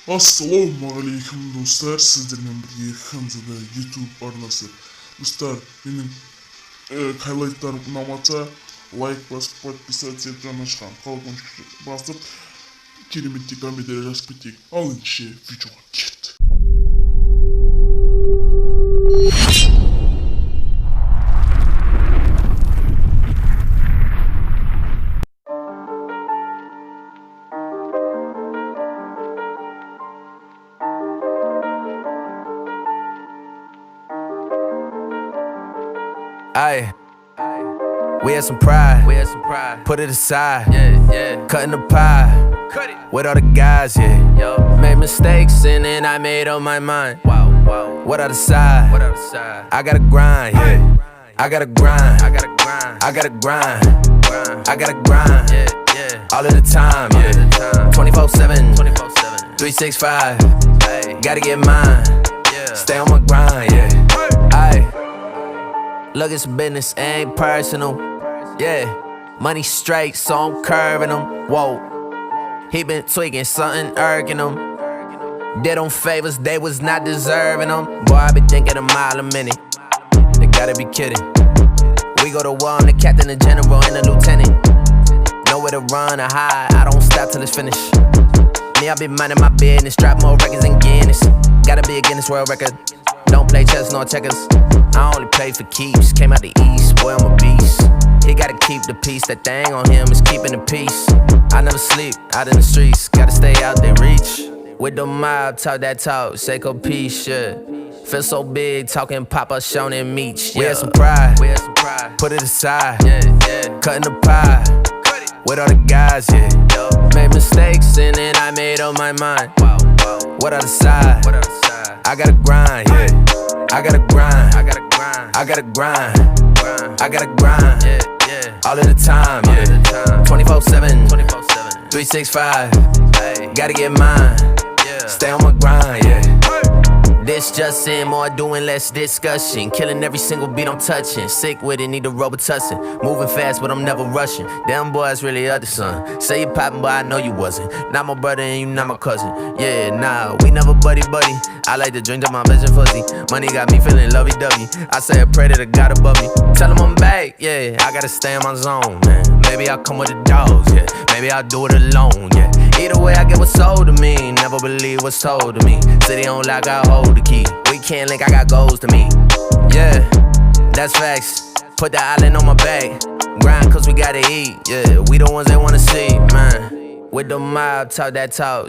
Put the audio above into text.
Ассалаумағалейкум достар, сіздермен бірге Ханзада YouTube арнасы. Достар, менің хайлайттарым ұнамаса, лайк басып, подписаться етіп жаңашқан қалқаншықты басып, кереметте комментарий жазып кетейік. Ал ендеше видеоға кет. Aye, we had some pride. Put it aside. Cutting the pie. With all the guys, Made mistakes and then I made up my mind. What I decide? I gotta grind, I gotta grind. I gotta grind. I gotta grind. All of the time, 24/7, 365. Gotta get mine. Stay on my grind, Aye. Look, it's business, ain't personal. Money straight, so I'm curving them. Whoa, he been tweaking, something irking him. Did them favors, they was not deserving them. Boy, I been thinking a mile a minute. They gotta be kidding. We go to war, I'm the captain, the general, and the lieutenant. Nowhere to run or hide, I don't stop till it's finished. Me, I been minding my business, drop more records than Guinness. Gotta be a Guinness World Record. Don't play chess nor checkers. I only play for keeps. Came out the east, boy, I'm a beast. He gotta keep the peace. That thing on him is keeping the peace. I never sleep, out in the streets. Gotta stay out there, reach. With the mob, talk that talk, Seiko peace, Feel so big, talking Papa, Sean and Meech. We had some pride, put it aside. Cutting the pie, with all the guys, Made mistakes and then I made up my mind. What I decide? I gotta grind, I gotta grind. I gotta grind. I gotta grind. All of the time, 24/7, 365. Gotta get mine. Stay on my grind, This just in, more doing, less discussion. Killing every single beat I'm touching. Sick with it, need a Robitussin. Moving fast, but I'm never rushing. Them boys really other son. Say you poppin', but I know you wasn't. Not my brother and you not my cousin. Nah, we never buddy. I like to drink to my vision fuzzy. Money got me feeling lovey-dovey. I say a prayer to the God above me. Tell him I'm back, I gotta stay in my zone, man. Maybe I'll come with the dogs, Maybe I'll do it alone, Either way, I get what's sold to me. Never believe what's told to me. City don't lock, I hold the key. We can't link, I got goals to meet. That's facts. Put the island on my back. Grind cause we gotta eat, We the ones they wanna see, man. With the mob, talk that talk.